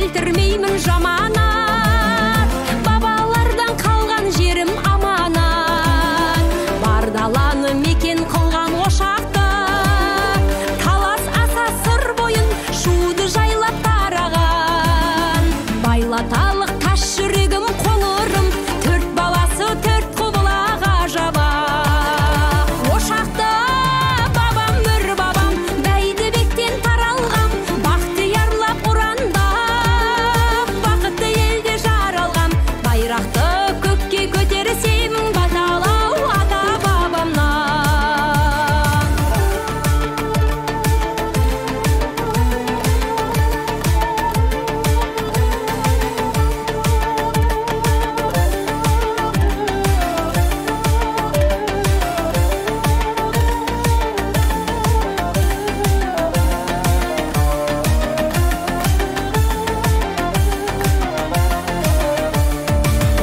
келтірмеймін жаманат, бабалардан қалған жерім аманат. Бар даланы мекен қылған ошақты, талас аса сыр бойын шуды жайлап тараған. Байлаталық тас жүрегім қоңырым, төрт баласы төрт құбылаға жаба. Ошақты бабам бір бабам, Бәйдібектен таралғам, бақтиярлап ұрандап, бақытты елде жаралғам. Байрақты көкке көтерсем, баталау ата бабамнан.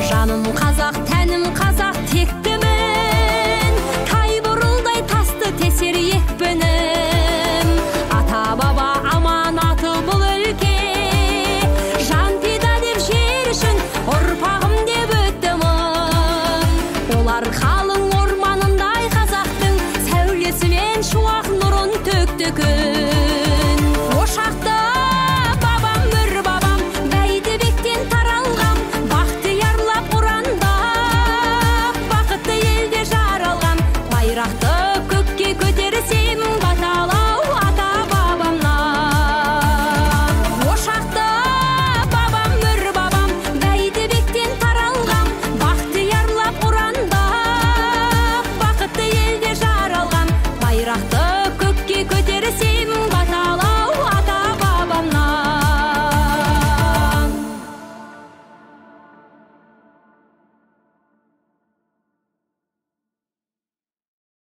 Жаным қазақ, тәнім қазақ тектімін, тай бұрылдай тасты тесер екпінім. Ата баба аманаты бұл өлке, жан пида деп жер үшін ұрпағым деп өттімін. Олар қалың орманындай қазақтың сәулесімен шуақ нұрын төкті күн. Ошақты бабам бір бабам, Бәйдібектен таралғам, бақтиярлап ұрандап, бақытты елде жаралғам. Байрақты көкке көтерсем, баталау ата бабамнан. Ошақты бабам бір бабам, Бәйдібектен таралғам, бақтиярлап ұрандап, бақытты елде жаралғам. Байрақты көкке көтерсем,